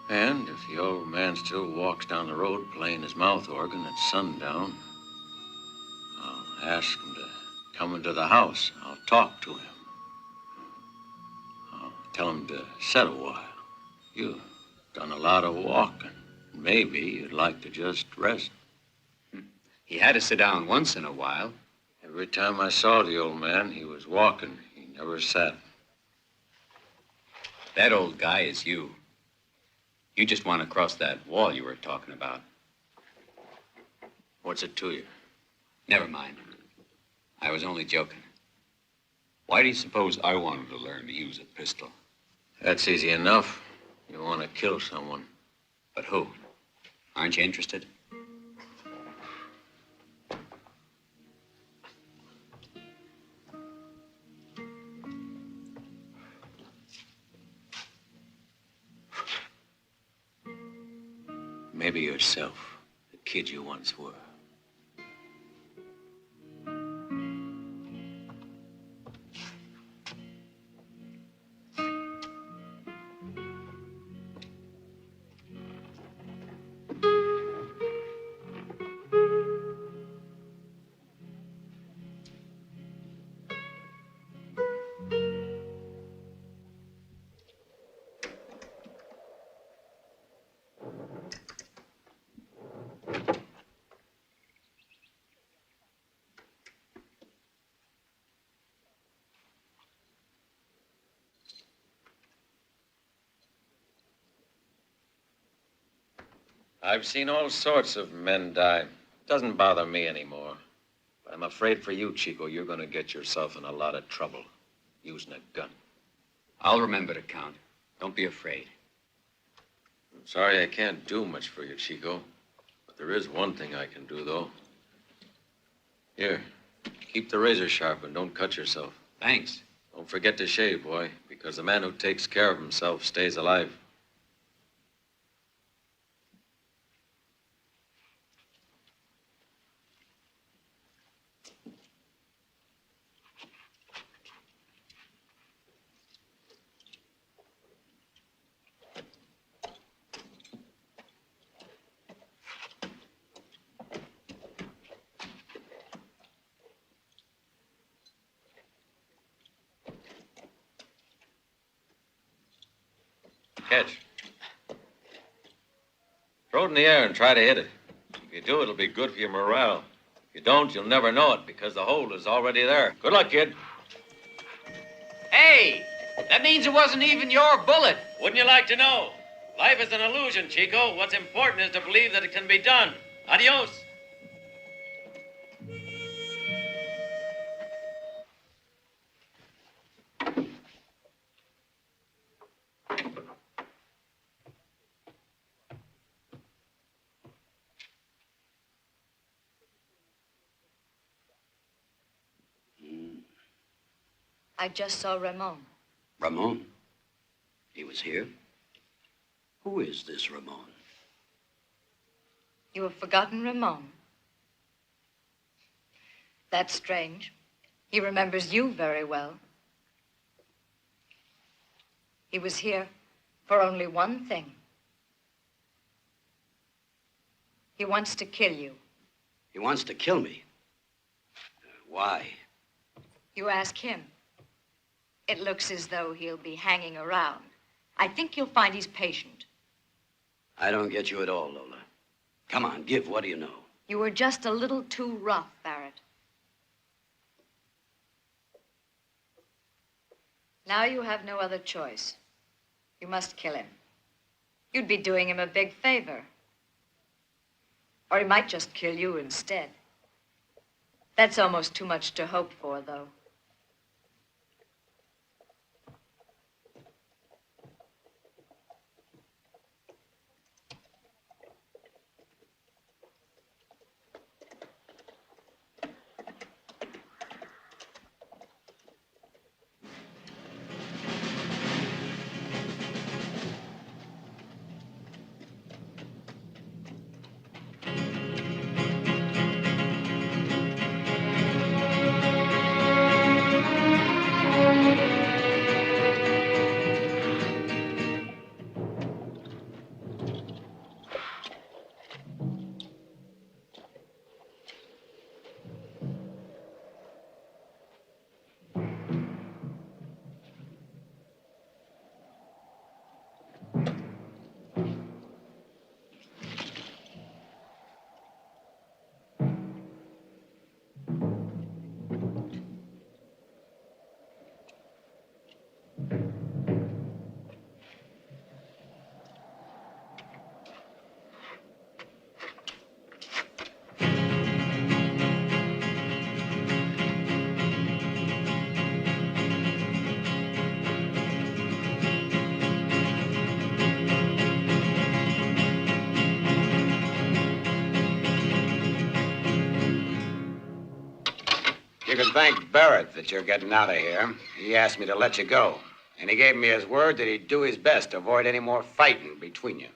And if the old man still walks down the road playing his mouth organ at sundown, I'll ask him to come into the house. I'll talk to him. I'll tell him to sit a while. You've done a lot of walking. Maybe you'd like to just rest. He had to sit down once in a while. Every time I saw the old man, he was walking. He never sat. That old guy is you. You just want to cross that wall you were talking about. What's it to you? Never mind. I was only joking. Why do you suppose I wanted to learn to use a pistol? That's easy enough. You want to kill someone. But who? Aren't you interested? Maybe yourself, the kid you once were. I've seen all sorts of men die. Doesn't bother me anymore. But I'm afraid for you, Chico, you're going to get yourself in a lot of trouble using a gun. I'll remember to count. Don't be afraid. I'm sorry I can't do much for you, Chico. But there is one thing I can do, though. Here, keep the razor sharp and don't cut yourself. Thanks. Don't forget to shave, boy, because the man who takes care of himself stays alive. Catch. Throw it in the air and try to hit it. If you do, it'll be good for your morale. If you don't, you'll never know it because the hole is already there. Good luck, kid. Hey, that means it wasn't even your bullet. Wouldn't you like to know? Life is an illusion, Chico. What's important is to believe that it can be done. Adios. I just saw Ramon. Ramon? He was here? Who is this Ramon? You have forgotten Ramon. That's strange. He remembers you very well. He was here for only one thing. He wants to kill you. He wants to kill me. Why? You ask him. It looks as though he'll be hanging around. I think you'll find he's patient. I don't get you at all, Lola. Come on, give. What do you know? You were just a little too rough, Barrett. Now you have no other choice. You must kill him. You'd be doing him a big favor. Or he might just kill you instead. That's almost too much to hope for, though. can thank Barrett that you're getting out of here. He asked me to let you go. And he gave me his word that he'd do his best to avoid any more fighting between you.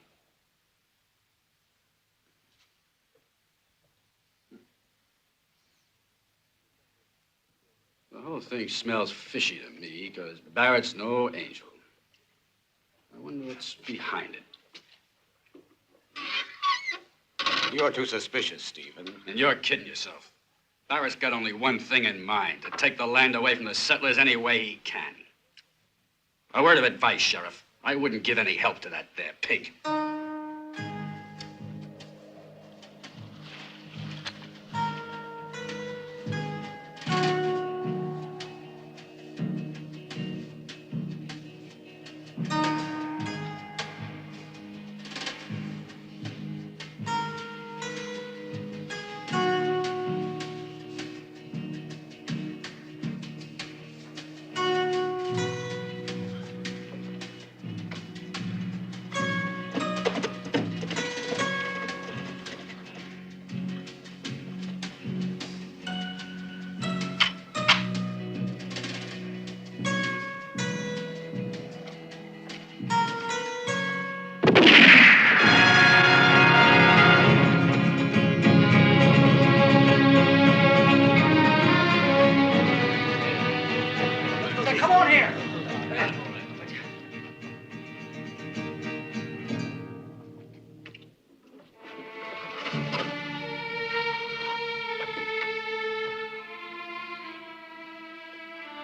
The whole thing smells fishy to me, because Barrett's no angel. I wonder what's behind it. You're too suspicious, Stephen. And you're kidding yourself. Barrett's got only one thing in mind, to take the land away from the settlers any way he can. A word of advice, Sheriff. I wouldn't give any help to that there pig.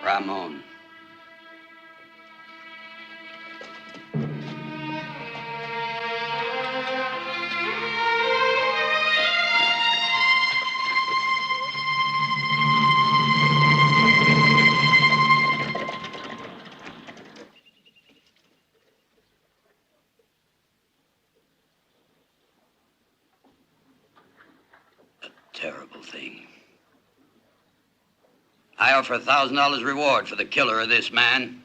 Ramon. A terrible thing. I offer $1,000 reward for the killer of this man.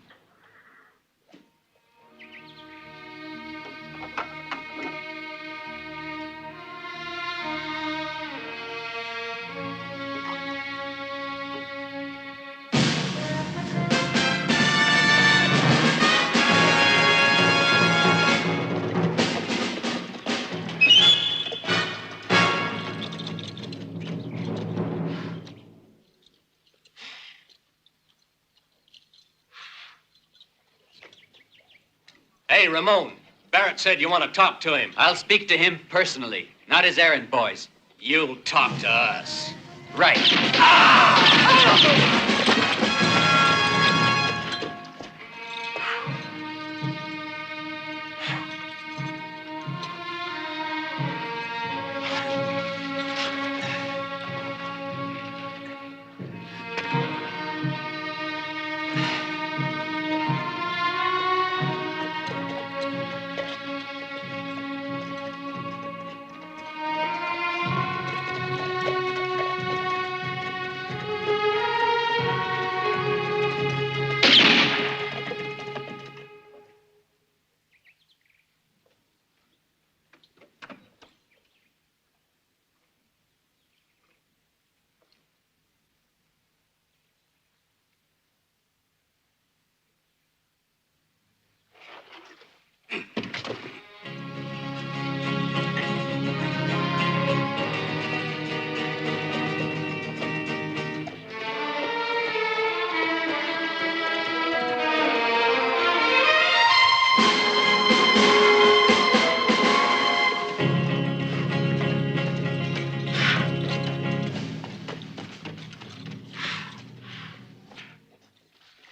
Hey, Ramon. Barrett said you want to talk to him. I'll speak to him personally, not his errand boys. You'll talk to us. Right.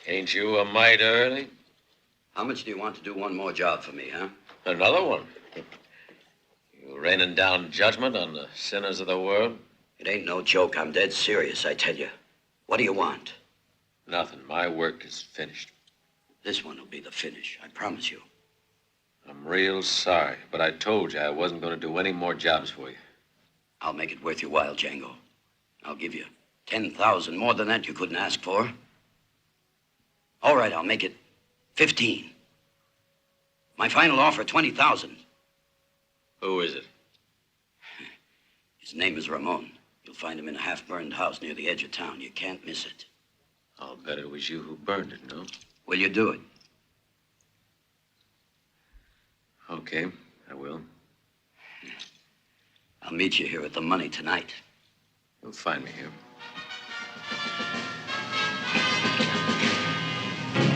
Ain't you a mite early? How much do you want to do one more job for me, huh? Another one? You raining down judgment on the sinners of the world? It ain't no joke. I'm dead serious, I tell you. What do you want? Nothing. My work is finished. This one will be the finish, I promise you. I'm real sorry, but I told you I wasn't going to do any more jobs for you. I'll make it worth your while, Django. I'll give you 10,000. More than that you couldn't ask for. All right, I'll make it 15. My final offer, 20,000. Who is it? His name is Ramon. You'll find him in a half-burned house near the edge of town. You can't miss it. I'll bet it was you who burned it, no? Will you do it? Okay, I will. I'll meet you here with the money tonight. You'll find me here.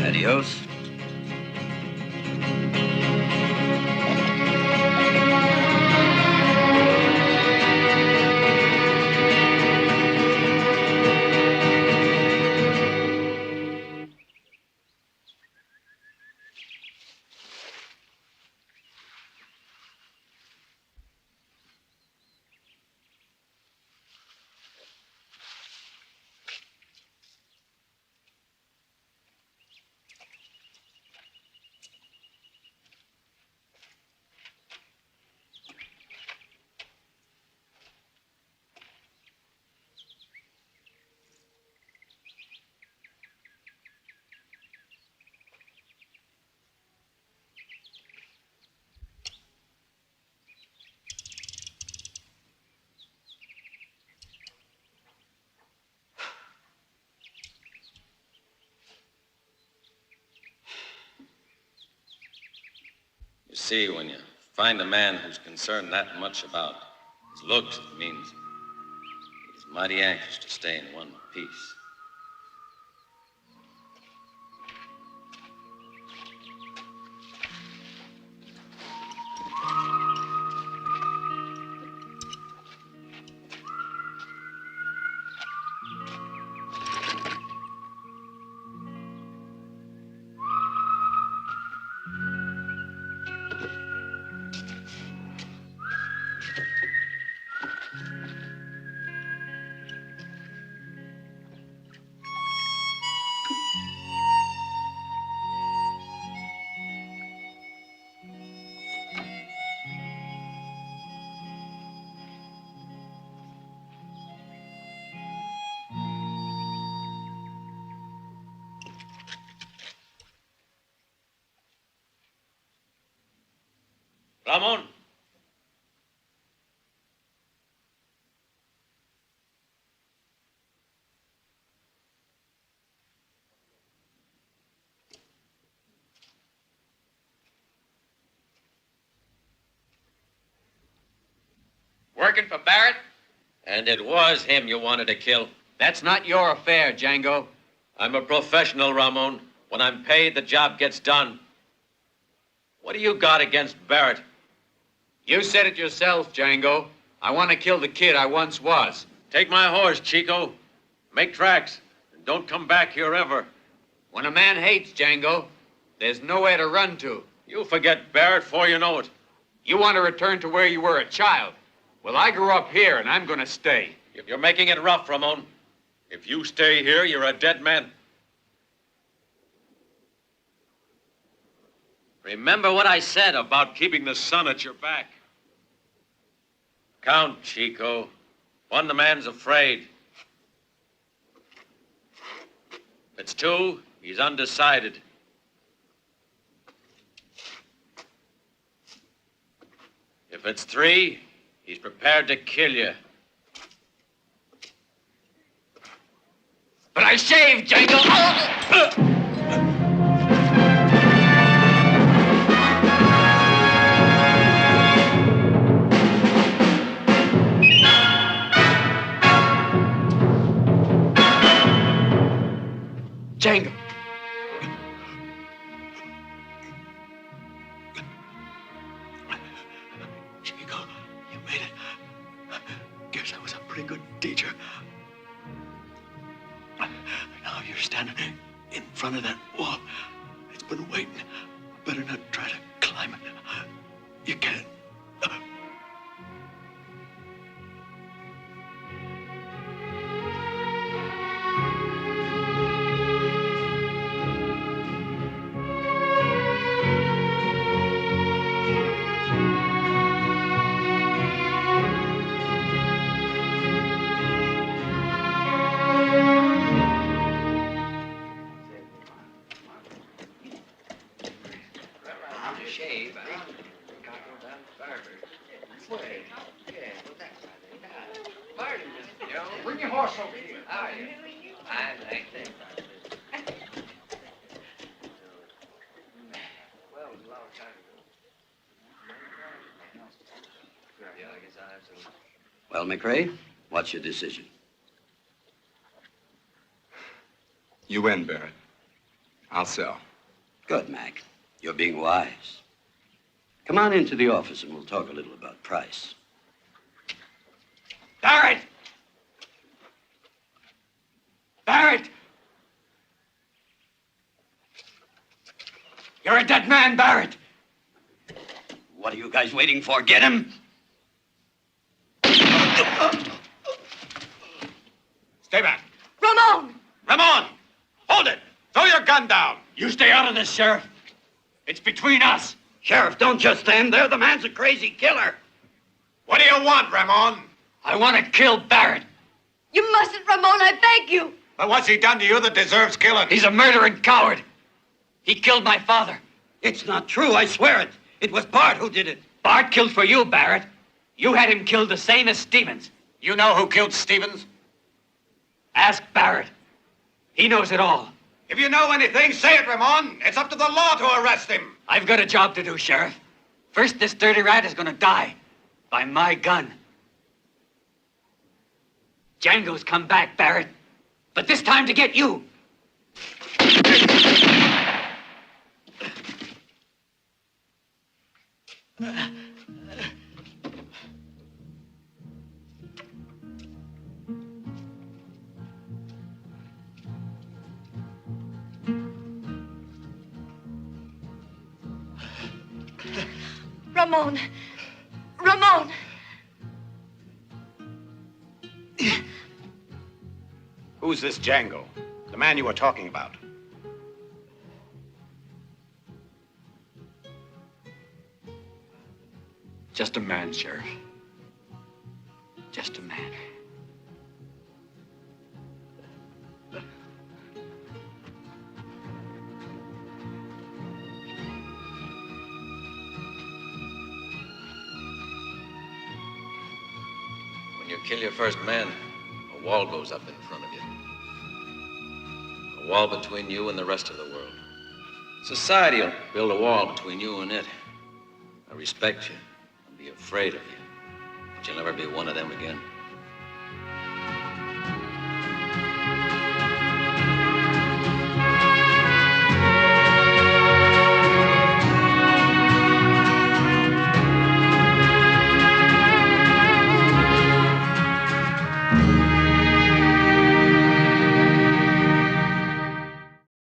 Adios. You see, when you find a man who's concerned that much about his looks, it means he's mighty anxious to stay in one piece. Ramon. Working for Barrett? And it was him you wanted to kill. That's not your affair, Django. I'm a professional, Ramon. When I'm paid, the job gets done. What do you got against Barrett? You said it yourself, Django. I want to kill the kid I once was. Take my horse, Chico. Make tracks. And don't come back here ever. When a man hates, Django, there's nowhere to run to. You'll forget Barrett before you know it. You want to return to where you were a child. Well, I grew up here, and I'm going to stay. You're making it rough, Ramon. If you stay here, you're a dead man. Remember what I said about keeping the sun at your back. Count, Chico. One, the man's afraid. If it's two, he's undecided. If it's three, he's prepared to kill you. But I shaved, Django! Django. Chico, you made it. Guess I was a pretty good teacher. Now you're standing in front of that wall. It's been waiting. Better not try to climb it. You can't. horse over here. How are you? Fine, thank you. Well, it was a long time ago. Yeah, I guess I'll have some. Well, McRae, what's your decision? You win, Barrett. I'll sell. Good, Mac. You're being wise. Come on into the office and we'll talk a little about price. Barrett! Barrett! You're a dead man, Barrett! What are you guys waiting for? Get him! Stay back. Ramon! Ramon! Hold it! Throw your gun down! You stay out of this, Sheriff. It's between us. Sheriff, don't just stand there. The man's a crazy killer. What do you want, Ramon? I want to kill Barrett. You mustn't, Ramon, I beg you. But what's he done to you that deserves killing? He's a murdering coward. He killed my father. It's not true, I swear it. It was Bart who did it. Bart killed for you, Barrett. You had him killed the same as Stevens. You know who killed Stevens? Ask Barrett. He knows it all. If you know anything, say it, Ramon. It's up to the law to arrest him. I've got a job to do, Sheriff. First, this dirty rat is going to die by my gun. Django's come back, Barrett. But this time to get you. Ramon. Ramon. Who's this Django? The man you were talking about. Just a man, Sheriff. Just a man. When you kill your first man, a wall goes up in front of you. A wall between you and the rest of the world. Society will build a wall between you and it. I respect you and be afraid of you, but you'll never be one of them again.